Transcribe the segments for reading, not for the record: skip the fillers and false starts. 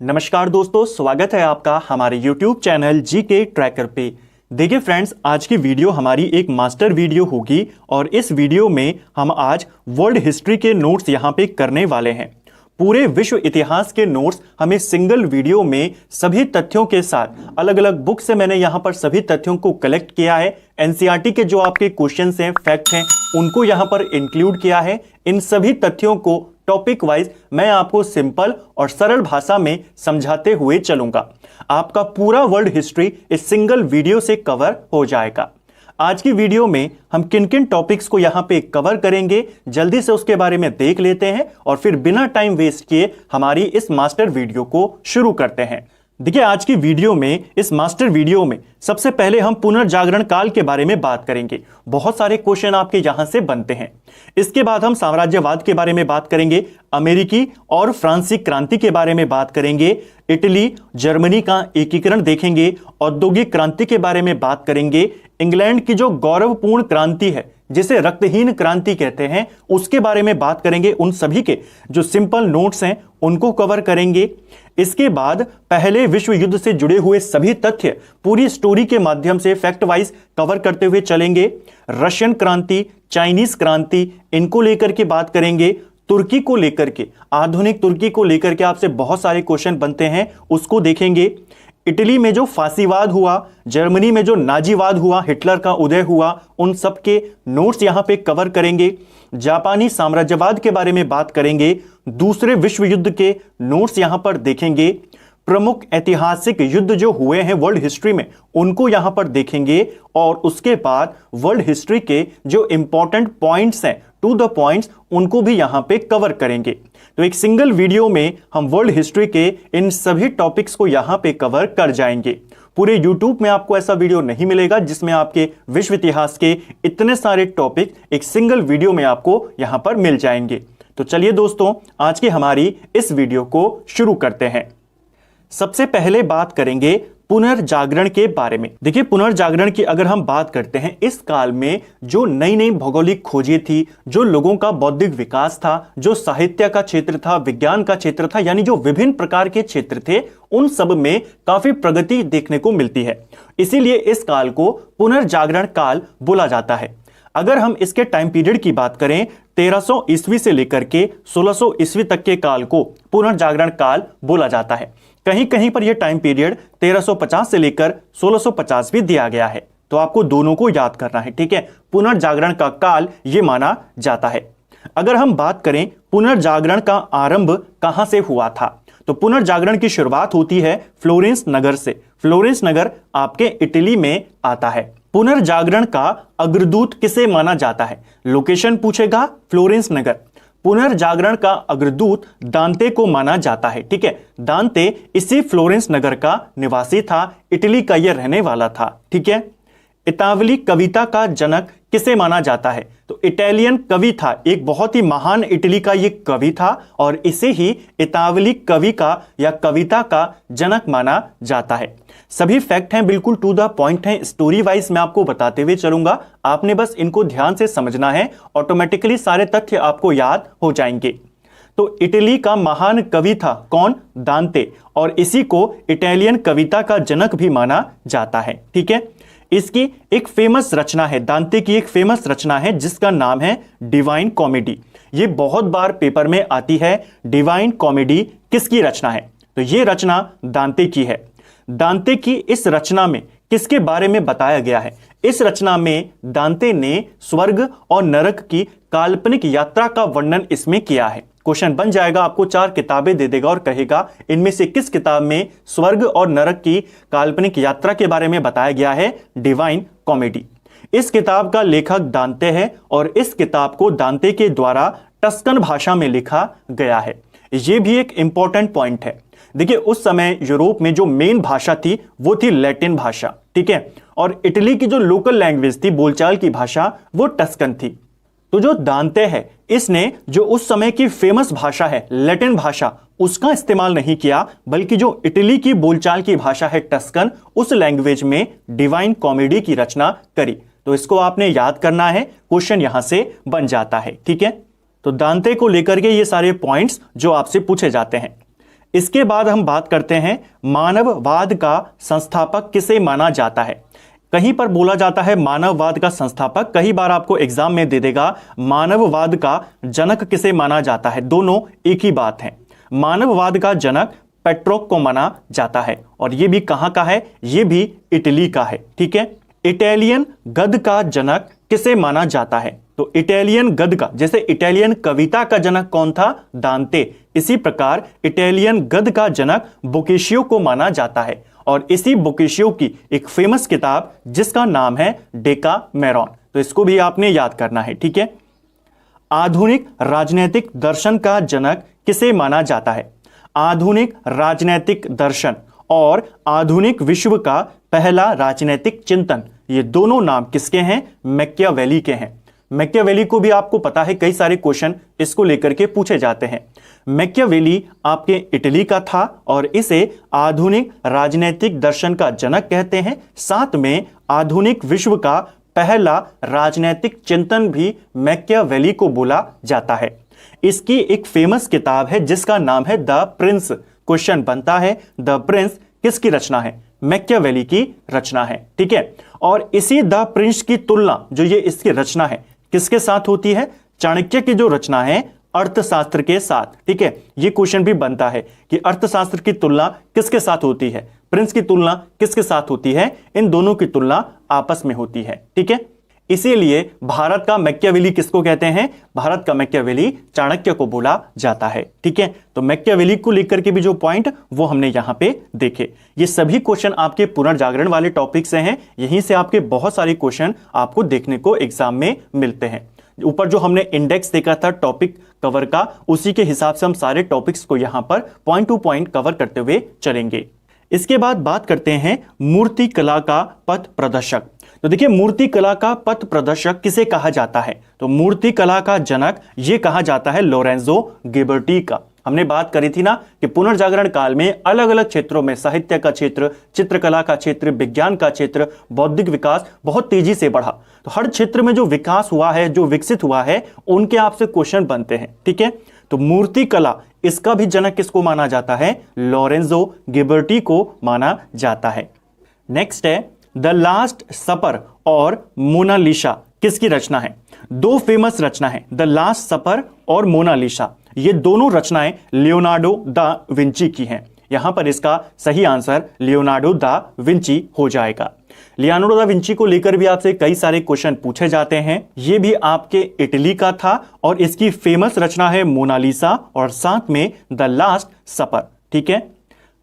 नमस्कार दोस्तों, स्वागत है आपका हमारे YouTube चैनल जीके ट्रैकर पे। देखिए फ्रेंड्स, आज की वीडियो हमारी एक मास्टर वीडियो होगी और इस वीडियो में हम आज वर्ल्ड हिस्ट्री के नोट्स यहाँ पे करने वाले हैं। पूरे विश्व इतिहास के नोट्स हमें सिंगल वीडियो में सभी तथ्यों के साथ अलग अलग बुक से मैंने यहाँ पर सभी तथ्यों को कलेक्ट किया है। एनसीईआरटी के जो आपके क्वेश्चंस हैं, फैक्ट हैं, उनको यहाँ पर इंक्लूड किया है। इन सभी तथ्यों को टॉपिक वाइज मैं आपको सिंपल और सरल भाषा में समझाते हुए चलूंगा। आपका पूरा वर्ल्ड हिस्ट्री इस सिंगल वीडियो से कवर हो जाएगा। आज की वीडियो में हम किन किन टॉपिक्स को यहां पे कवर करेंगे, जल्दी से उसके बारे में देख लेते हैं और फिर बिना टाइम वेस्ट किए हमारी इस मास्टर वीडियो को शुरू करते हैं। देखिए, आज की वीडियो में, इस मास्टर वीडियो में सबसे पहले हम पुनर्जागरण काल के बारे में बात करेंगे। बहुत सारे क्वेश्चन आपके यहां से बनते हैं। इसके बाद हम साम्राज्यवाद के बारे में बात करेंगे, अमेरिकी और फ्रांसीसी क्रांति के बारे में बात करेंगे, इटली जर्मनी का एकीकरण देखेंगे, औद्योगिक क्रांति के बारे में बात करेंगे, इंग्लैंड की जो गौरवपूर्ण क्रांति है जिसे रक्तहीन क्रांति कहते हैं, उसके बारे में बात करेंगे। उन सभी के जो सिंपल नोट्स हैं उनको कवर करेंगे। इसके बाद पहले विश्व युद्ध से जुड़े हुए सभी तथ्य पूरी स्टोरी के माध्यम से फैक्ट वाइज कवर करते हुए चलेंगे। रशियन क्रांति, चाइनीज क्रांति, इनको लेकर के बात करेंगे। तुर्की को लेकर के, आधुनिक तुर्की को लेकर के आपसे बहुत सारे क्वेश्चन बनते हैं, उसको देखेंगे। इटली में जो फांसीवाद हुआ, जर्मनी में जो नाजीवाद हुआ, हिटलर का उदय हुआ, उन सब के नोट्स यहां पे कवर करेंगे। जापानी साम्राज्यवाद के बारे में बात करेंगे। दूसरे विश्व युद्ध के नोट्स यहां पर देखेंगे। प्रमुख ऐतिहासिक युद्ध जो हुए हैं वर्ल्ड हिस्ट्री में, उनको यहां पर देखेंगे। और उसके बाद वर्ल्ड हिस्ट्री के जो इंपॉर्टेंट पॉइंट्स हैं, टू द पॉइंट्स, उनको भी यहां पे कवर करेंगे। तो एक सिंगल वीडियो में हम वर्ल्ड हिस्ट्री के इन सभी टॉपिक्स को यहां पे कवर कर जाएंगे। पूरे YouTube में आपको ऐसा वीडियो नहीं मिलेगा जिसमें आपके विश्व इतिहास के इतने सारे टॉपिक एक सिंगल वीडियो में आपको यहां पर मिल जाएंगे। तो चलिए दोस्तों, आज की हमारी इस वीडियो को शुरू करते हैं। सबसे पहले बात करेंगे पुनर्जागरण के बारे में। देखिए, पुनर्जागरण की अगर हम बात करते हैं, इस काल में जो नई नई भौगोलिक खोजें थी, जो लोगों का बौद्धिक विकास था, जो साहित्य का क्षेत्र था, विज्ञान का क्षेत्र था, यानी जो विभिन्न प्रकार के क्षेत्र थे, उन सब में काफी प्रगति देखने को मिलती है। इसीलिए इस काल को पुनर्जागरण काल बोला जाता है। अगर हम इसके टाइम पीरियड की बात करें, 1300 ईस्वी से लेकर के 1600 ईस्वी तक के काल को पुनर्जागरण काल बोला जाता है। कहीं कहीं पर यह टाइम पीरियड 1350 से लेकर 1650 भी दिया गया है, तो आपको दोनों को याद करना है, ठीक है। पुनर्जागरण का काल यह माना जाता है। अगर हम बात करें पुनर्जागरण का आरंभ कहां से हुआ था, तो पुनर्जागरण की शुरुआत होती है फ्लोरेंस नगर से। फ्लोरेंस नगर आपके इटली में आता है। पुनर्जागरण का अग्रदूत किसे माना जाता है? लोकेशन पूछेगा, फ्लोरेंस नगर। पुनर्जागरण का अग्रदूत दांते को माना जाता है, ठीक है। दांते इसी फ्लोरेंस नगर का निवासी था, इटली का यह रहने वाला था, ठीक है। इतावली कविता का जनक किसे माना जाता है? तो इटालियन कवि था, एक बहुत ही महान इटली का ये कवि था और इसे ही इतावली कवि का या कविता का जनक माना जाता है। सभी फैक्ट हैं, बिल्कुल टू द पॉइंट हैं, स्टोरी वाइज मैं आपको बताते हुए चलूंगा। आपने बस इनको ध्यान से समझना है, ऑटोमेटिकली सारे तथ्य आपको याद हो जाएंगे। तो इटली का महान कवि था कौन? दांते, और इसी को इटालियन कविता का जनक भी माना जाता है, ठीक है। इसकी एक फेमस रचना है, दांते की एक फेमस रचना है जिसका नाम है डिवाइन कॉमेडी। ये बहुत बार पेपर में आती है। डिवाइन कॉमेडी किसकी रचना है? तो ये रचना दांते की है। दांते की इस रचना में किसके बारे में बताया गया है? इस रचना में दांते ने स्वर्ग और नरक की काल्पनिक यात्रा का वर्णन इसमें किया है। क्वेश्चन बन जाएगा, आपको 4 किताबें दे देगा और कहेगा इनमें से किस किताब में स्वर्ग और नरक की काल्पनिक यात्रा के बारे में बताया गया है? Divine comedy. इस किताब का लेखक दांते है और इस किताब को दांते के द्वारा टस्कन भाषा में लिखा गया है। यह भी एक इंपॉर्टेंट पॉइंट है। देखिए, उस समय यूरोप में जो मेन भाषा थी वो थी लैटिन भाषा, ठीक है, और इटली की जो लोकल लैंग्वेज थी, बोलचाल की भाषा, वो टस्कन थी। तो जो दांते है, इसने जो उस समय की फेमस भाषा है लैटिन भाषा, उसका इस्तेमाल नहीं किया, बल्कि जो इटली की बोलचाल की भाषा है टस्कन, उस लैंग्वेज में डिवाइन कॉमेडी की रचना करी। तो इसको आपने याद करना है, क्वेश्चन यहां से बन जाता है, ठीक है। तो दांते को लेकर के ये सारे पॉइंट्स जो आपसे पूछे जाते हैं। इसके बाद हम बात करते हैं मानववाद का संस्थापक किसे माना जाता है। कहीं पर बोला जाता है मानववाद का संस्थापक, कई बार आपको एग्जाम में दे देगा मानववाद का जनक किसे माना जाता है। दोनों एक ही बात है। मानववाद का जनक पेट्रोक को माना जाता है और यह भी कहां का है, यह भी इटली का है। ठीक है। इटालियन गद्य का जनक किसे माना जाता है? तो इटालियन गद्य का, जैसे इटालियन कविता का जनक कौन था? दांते। इसी प्रकार इटालियन गद्य का जनक बोकेशियो को माना जाता है और इसी बोकेशियो की एक फेमस किताब जिसका नाम है डेकामेरॉन। तो इसको भी आपने याद करना है। ठीक है। आधुनिक राजनीतिक दर्शन का जनक किसे माना जाता है? आधुनिक राजनीतिक दर्शन और आधुनिक विश्व का पहला राजनीतिक चिंतन, ये दोनों नाम किसके हैं? मैकियावेली के हैं। मैकियावेली को भी आपको पता है कई सारे क्वेश्चन इसको लेकर के पूछे जाते हैं। मैकियावेली आपके इटली का था और इसे आधुनिक राजनीतिक दर्शन का जनक कहते हैं। साथ में आधुनिक विश्व का पहला राजनीतिक चिंतन भी मैकियावेली को बोला जाता है। इसकी एक फेमस किताब है जिसका नाम है द प्रिंस। क्वेश्चन बनता है द प्रिंस किसकी रचना है? मैकियावेली की रचना है। ठीक है। और इसी द प्रिंस की तुलना, जो ये इसकी रचना है, किसके साथ होती है? चाणक्य की जो रचना है अर्थशास्त्र के साथ। ठीक है। ये क्वेश्चन भी बनता है कि अर्थशास्त्र की तुलना किसके साथ होती है, प्रिंस की तुलना किसके साथ होती है? इन दोनों की तुलना आपस में होती है। ठीक है। इसीलिए भारत का मैकियावेली किसको कहते हैं? भारत का मैकियावेली चाणक्य को बोला जाता है। ठीक है। तो मैकियावेली को लेकर के भी जो पॉइंट वो हमने यहां पे देखे। ये सभी क्वेश्चन आपके पुनर्जागरण वाले टॉपिक से हैं। यहीं से आपके बहुत सारे क्वेश्चन आपको देखने को एग्जाम में मिलते हैं। ऊपर जो हमने इंडेक्स देखा था टॉपिक कवर का, उसी के हिसाब से हम सारे टॉपिक्स को यहां पर पॉइंट टू पॉइंट कवर करते हुए चलेंगे। इसके बाद बात करते हैं मूर्ति कला का पथ प्रदर्शक। तो देखिए, मूर्ति कला का पथ प्रदर्शक किसे कहा जाता है? तो मूर्ति कला का जनक ये कहा जाता है लोरेंजो गिबर्टी का। हमने बात करी थी ना कि पुनर्जागरण काल में अलग अलग क्षेत्रों में, साहित्य का क्षेत्र, चित्रकला का क्षेत्र, विज्ञान का क्षेत्र, बौद्धिक विकास बहुत तेजी से बढ़ा। तो हर क्षेत्र में जो विकास हुआ है, जो विकसित हुआ है, उनके आपसे क्वेश्चन बनते हैं। ठीक है। तो मूर्ति कला, इसका भी जनक किसको माना जाता है? लोरेंजो गिबर्टी को माना जाता है। नेक्स्ट है द लास्ट सपर और मोनालिसा किसकी रचना है? दो फेमस रचना है, द लास्ट सपर और मोनालिसा। ये दोनों रचनाएं लियोनार्डो दा विंची की हैं। यहां पर इसका सही आंसर लियोनार्डो दा विंची हो जाएगा। लियोनार्डो दा विंची को लेकर भी आपसे कई सारे क्वेश्चन पूछे जाते हैं। ये भी आपके इटली का था और इसकी फेमस रचना है मोनालिसा और साथ में द लास्ट सपर। ठीक है।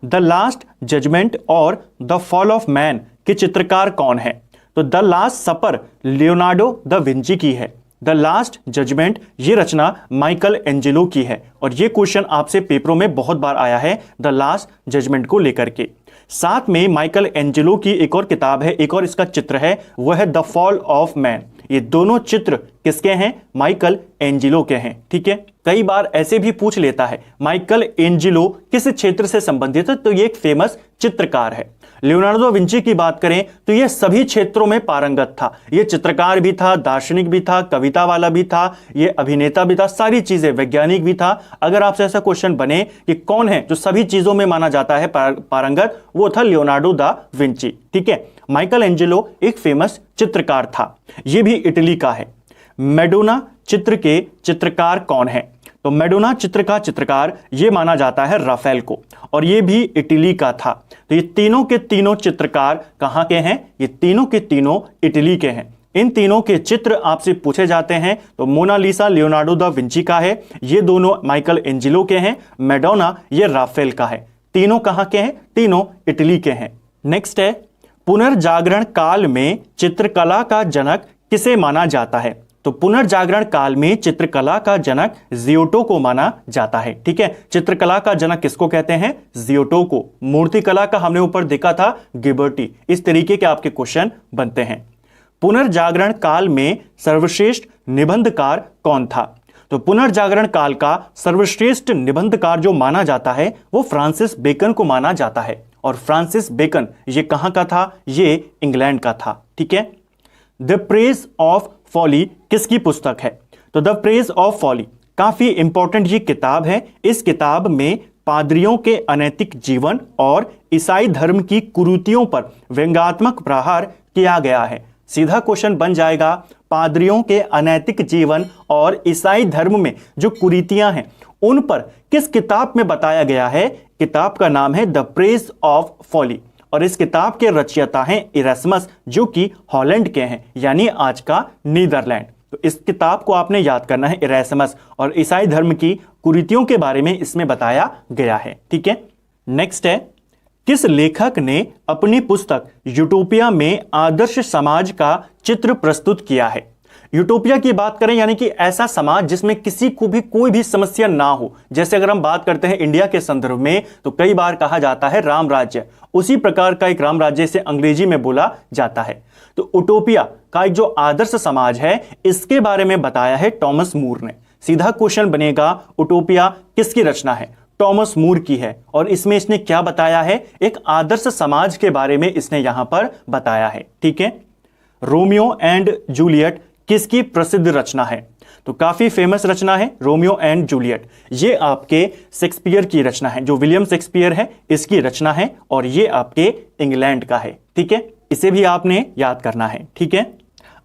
द लास्ट जजमेंट और द फॉल ऑफ मैन के चित्रकार कौन है? तो the last supper Leonardo da Vinci की है। द लास्ट जजमेंट ये रचना माइकल एंजेलो की है और ये क्वेश्चन आपसे पेपरों में बहुत बार आया है द लास्ट जजमेंट को लेकर के। साथ में माइकल एंजेलो की एक और किताब है, एक और इसका चित्र है, वह है द फॉल ऑफ मैन। ये दोनों चित्र किसके हैं? माइकल एंजेलो के हैं। ठीक है। कई बार ऐसे भी पूछ लेता है माइकल एंजेलो किस क्षेत्र से संबंधित है? तो ये एक फेमस चित्रकार है। लियोनार्डो दा विंची की बात करें तो ये सभी क्षेत्रों में पारंगत था। ये चित्रकार भी था, दार्शनिक भी था, कविता वाला भी था, ये अभिनेता भी था, सारी चीजें, वैज्ञानिक भी था। अगर आपसे ऐसा क्वेश्चन बने कि कौन है जो सभी चीजों में माना जाता है पारंगत, वो था लियोनार्डो दा विंची। ठीक है। माइकल एंजेलो एक फेमस चित्रकार था, ये भी इटली का है। मैडोना चित्र के चित्रकार कौन है? तो मैडोना चित्र का चित्रकार ये माना जाता है राफेल को और ये भी इटली का था। तो ये तीनों के तीनों चित्रकार कहाँ के हैं? ये तीनों के तीनों इटली के हैं। इन तीनों के चित्र आपसे पूछे जाते हैं। तो मोनालिसा लियोनार्डो दा विंची का है, ये दोनों माइकल एंजेलो के हैं, मैडोना ये राफेल का है। तीनों कहाँ के हैं? तीनों इटली के हैं। नेक्स्ट है पुनर्जागरण काल में चित्रकला का जनक किसे माना जाता है? तो पुनर्जागरण काल में चित्रकला का जनक जियोटो को माना जाता है। ठीक है। चित्रकला का जनक किसको कहते हैं? जियोटो को। मूर्तिकला का हमने ऊपर देखा था गिबर्टी। इस तरीके के आपके क्वेश्चन बनते हैं। पुनर्जागरण काल में सर्वश्रेष्ठ निबंधकार कौन था? तो पुनर्जागरण काल का सर्वश्रेष्ठ निबंधकार जो माना जाता है वो फ्रांसिस बेकन को माना जाता है और फ्रांसिस बेकन ये कहां का था? ये इंग्लैंड का था। ठीक है। द प्रेज ऑफ फॉली किसकी पुस्तक है? तो द प्रेज ऑफ फॉली काफी इंपॉर्टेंट ये किताब है। इस किताब में पादरियों के अनैतिक जीवन और ईसाई धर्म की कुरीतियों पर व्यंग्यात्मक प्रहार किया गया है। सीधा क्वेश्चन बन जाएगा, पादरियों के अनैतिक जीवन और ईसाई धर्म में जो कुरीतियां हैं उन पर किस किताब में बताया गया है। किताब का नाम है द प्रेज ऑफ फॉली और इस किताब के रचयिता हैं इरेस्मस, जो कि हॉलैंड के हैं, यानी आज का नीदरलैंड। तो इस किताब को आपने याद करना है, इरेस्मस, और ईसाई धर्म की कुरीतियों के बारे में इसमें बताया गया है। ठीक है, नेक्स्ट है, किस लेखक ने अपनी पुस्तक यूटोपिया में आदर्श समाज का चित्र प्रस्तुत किया है। यूटोपिया की बात करें यानी कि ऐसा समाज जिसमें किसी को भी कोई भी समस्या ना हो। जैसे अगर हम बात करते हैं इंडिया के संदर्भ में तो कई बार कहा जाता है राम राज्य, उसी प्रकार का एक राम राज्य से अंग्रेजी में बोला जाता है। तो यूटोपिया का एक जो आदर्श समाज है इसके बारे में बताया है टॉमस मूर ने। सीधा क्वेश्चन बनेगा, यूटोपिया किसकी रचना है? टॉमस मूर की है। और इसमें इसने क्या बताया है? एक आदर्श समाज के बारे में इसने यहां पर बताया है। ठीक है, रोमियो एंड जूलियट किसकी प्रसिद्ध रचना है? तो काफी फेमस रचना है रोमियो एंड जूलियट। ये आपके शेक्सपियर की रचना है, जो विलियम शेक्सपियर है इसकी रचना है, और ये आपके इंग्लैंड का है। ठीक है, इसे भी आपने याद करना है। ठीक है,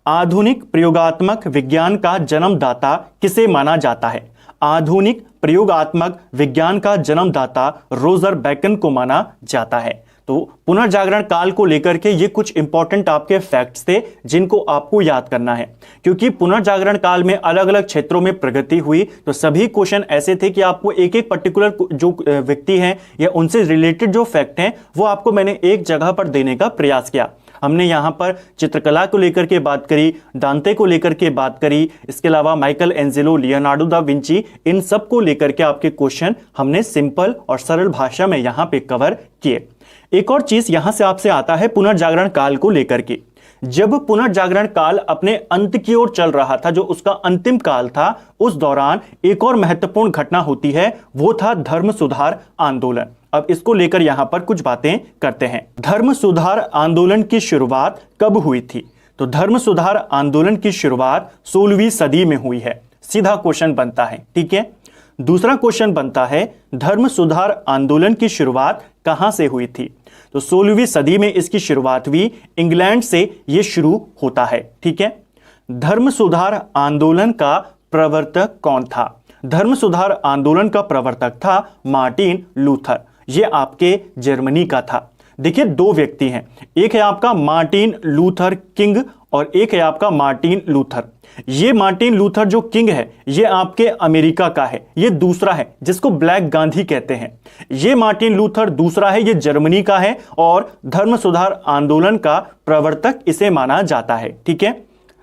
आधुनिक प्रयोगात्मक विज्ञान का जन्मदाता किसे माना जाता है? आधुनिक प्रयोगात्मक विज्ञान का जन्मदाता रोजर बेकन को माना जाता है। तो पुनर्जागरण काल को लेकर के ये कुछ इंपॉर्टेंट आपके फैक्ट्स थे जिनको आपको याद करना है, क्योंकि पुनर्जागरण काल में अलग अलग क्षेत्रों में प्रगति हुई। तो सभी क्वेश्चन ऐसे थे कि आपको एक एक पर्टिकुलर जो व्यक्ति हैं या उनसे रिलेटेड जो फैक्ट हैं वो आपको मैंने एक जगह पर देने का प्रयास किया। हमने यहाँ पर चित्रकला को लेकर के बात करी, दांते को लेकर के बात करी, इसके अलावा Michelangelo, Leonardo da Vinci, इन सब को लेकर के आपके क्वेश्चन हमने सिंपल और सरल भाषा में यहाँ पे कवर किए। एक और चीज यहां से आपसे आता है पुनर्जागरण काल को लेकर के। जब पुनर्जागरण काल अपने अंत की ओर चल रहा था, जो उसका अंतिम काल था, उस दौरान एक और महत्वपूर्ण घटना होती है, वो था धर्म सुधार आंदोलन। अब इसको लेकर यहां पर कुछ बातें करते हैं। धर्म सुधार आंदोलन की शुरुआत कब हुई थी? तो धर्म सुधार आंदोलन की शुरुआत 16वीं सदी में हुई है। सीधा क्वेश्चन बनता है। ठीक है, दूसरा क्वेश्चन बनता है, धर्म सुधार आंदोलन की शुरुआत कहां से हुई थी? तो 16वीं सदी में इसकी शुरुआत हुई, इंग्लैंड से यह शुरू होता है। ठीक है, धर्म सुधार आंदोलन का प्रवर्तक कौन था? धर्म सुधार आंदोलन का प्रवर्तक था मार्टिन लूथर। यह आपके जर्मनी का था। देखिए, दो व्यक्ति हैं, एक है आपका मार्टिन लूथर किंग और एक है आपका मार्टिन लूथर। ये मार्टिन लूथर जो किंग है ये आपके अमेरिका का है, ये दूसरा है जिसको ब्लैक गांधी कहते हैं। ये मार्टिन लूथर दूसरा है, ये जर्मनी का है और धर्म सुधार आंदोलन का प्रवर्तक इसे माना जाता है। ठीक है,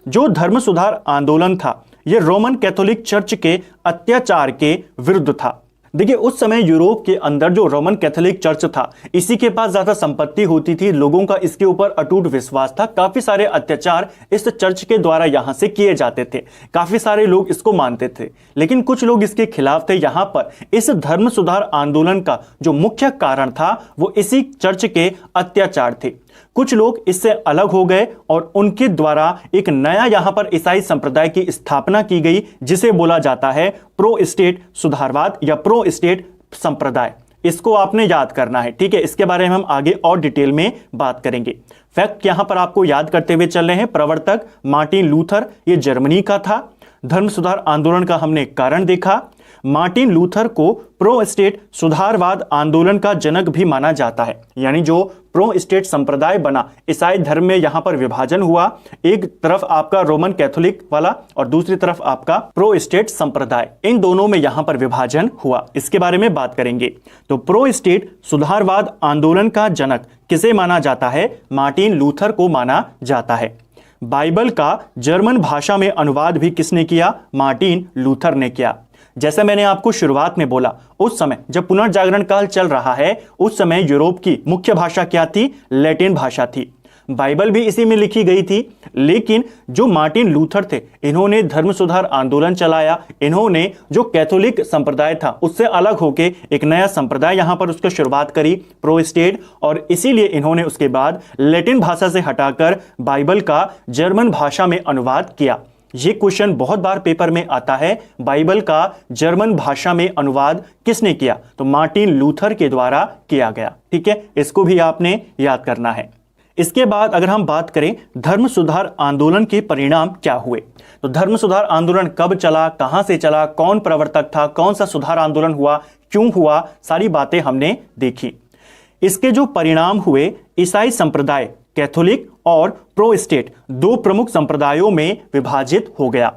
जो धर्म सुधार आंदोलन था ये रोमन कैथोलिक चर्च के अत्याचार के विरुद्ध था। देखिए, उस समय यूरोप के अंदर जो रोमन कैथोलिक चर्च था इसी के पास ज्यादा संपत्ति होती थी, लोगों का इसके ऊपर अटूट विश्वास था। काफी सारे अत्याचार इस चर्च के द्वारा यहां से किए जाते थे, काफी सारे लोग इसको मानते थे, लेकिन कुछ लोग इसके खिलाफ थे। यहां पर इस धर्म सुधार आंदोलन का जो मुख्य कारण था वो इसी चर्च के अत्याचार थे। कुछ लोग इससे अलग हो गए और उनके द्वारा एक नया यहां पर ईसाई संप्रदाय की स्थापना की गई, जिसे बोला जाता है प्रो स्टेट सुधारवाद या प्रो स्टेट संप्रदाय। इसको आपने याद करना है। ठीक है, इसके बारे में हम आगे और डिटेल में बात करेंगे। फैक्ट यहां पर आपको याद करते हुए चल रहे हैं। प्रवर्तक मार्टिन लूथर, ये जर्मनी का था। धर्म सुधार आंदोलन का हमने कारण देखा। मार्टिन लूथर को प्रो स्टेट सुधारवाद आंदोलन का जनक भी माना जाता है, यानी जो प्रो स्टेट संप्रदाय बना, ईसाई धर्म में यहां पर विभाजन हुआ, एक तरफ आपका रोमन कैथोलिक वाला और दूसरी तरफ आपका प्रो स्टेट संप्रदाय, इन दोनों में यहां पर विभाजन हुआ। इसके बारे में बात करेंगे। तो प्रो स्टेट सुधारवाद आंदोलन का जनक किसे माना जाता है? मार्टिन लूथर को माना जाता है। बाइबल का जर्मन भाषा में अनुवाद भी किसने किया? मार्टिन लूथर ने किया। जैसे मैंने आपको शुरुआत में बोला, उस समय जब पुनर्जागरण काल चल रहा है उस समय यूरोप की मुख्य भाषा क्या थी? लैटिन भाषा थी। बाइबल भी इसी में लिखी गई थी, लेकिन जो मार्टिन लूथर थे इन्होंने धर्म सुधार आंदोलन चलाया। इन्होंने जो कैथोलिक संप्रदाय था उससे अलग होकर एक नया संप्रदाय यहां पर उसकी शुरुआत करी, प्रो स्टेट, और इसीलिए इन्होंने उसके बाद लैटिन भाषा से हटाकर बाइबल का जर्मन भाषा में अनुवाद किया। ये क्वेश्चन बहुत बार पेपर में आता है। बाइबल का जर्मन भाषा में अनुवाद किसने किया? तो मार्टिन लूथर के द्वारा किया गया। ठीक है, इसको भी आपने याद करना है। इसके बाद अगर हम बात करें धर्म सुधार आंदोलन के परिणाम क्या हुए, तो धर्म सुधार आंदोलन कब चला, कहां से चला, कौन प्रवर्तक था, कौन सा सुधार आंदोलन हुआ, क्यों हुआ, सारी बातें हमने देखी। इसके जो परिणाम हुए, ईसाई संप्रदाय कैथोलिक और प्रोटेस्टेंट दो प्रमुख संप्रदायों में विभाजित हो गया।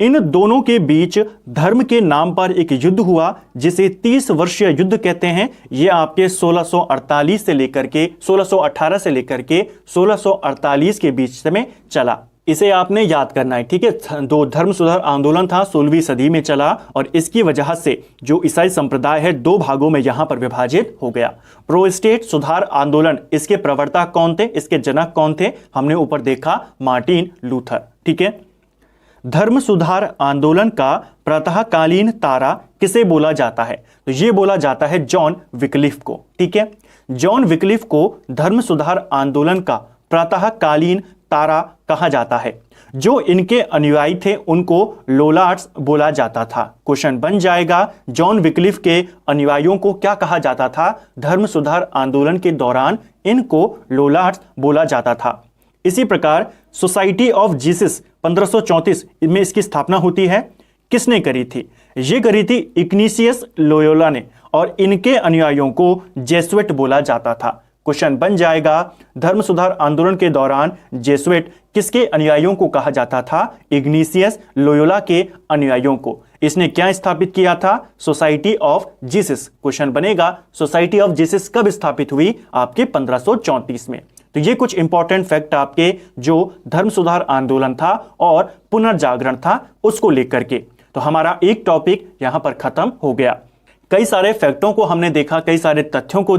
इन दोनों के बीच धर्म के नाम पर एक युद्ध हुआ जिसे 30 वर्षीय युद्ध कहते हैं। यह आपके 1648 से लेकर के 1618 से लेकर के 1648 के बीच में चला। इसे आपने याद करना है। ठीक है, दो धर्म सुधार आंदोलन था, 16वीं सदी में चला और इसकी वजह से जो ईसाई संप्रदाय है दो भागों में यहां पर विभाजित हो गया। प्रोटेस्टेंट सुधार आंदोलन, इसके प्रवर्तक कौन थे, इसके जनक कौन थे, हमने ऊपर देखा मार्टिन लूथर। ठीक है, धर्म सुधार आंदोलन का प्रातःकालीन तारा किसे बोला जाता है? तो यह बोला जाता है जॉन विक्लिफ को। ठीक है, जॉन विक्लिफ को धर्म सुधार आंदोलन का प्रातःकालीन तारा कहा जाता है। जो इनके अनुयायी थे उनको लोलार्ड्स बोला जाता था। क्वेश्चन बन जाएगा, जॉन विक्लिफ के अनुयायियों को क्या कहा जाता था? धर्म सुधार आंदोलन के दौरान इनको लोलार्ड्स बोला जाता था। इसी प्रकार सोसाइटी ऑफ जीसस 1534 में इसकी स्थापना होती है। किसने करी थी? ये करी थी इग्नातियस लोयोला ने और इनके अनुयायियों को जेसुइट बोला जाता था। क्वेश्चन बन जाएगा, धर्म सुधार आंदोलन के दौरान जेसुइट किसके अनुयायियों को कहा जाता था? इग्नातियस लोयोला के अनुयायियों को। इसने क्या स्थापित किया था? Society of Jesus. क्वेश्चन बनेगा, सोसाइटी ऑफ जीसस कब स्थापित हुई? आपके 1534 में। तो ये कुछ इंपॉर्टेंट फैक्ट आपके जो धर्म सुधार आंदोलन था और पुनर्जागरण था उसको लेकर के। तो हमारा एक टॉपिक यहां पर खत्म हो गया। कई सारे फैक्टों को हमने देखा, कई सारे तथ्यों को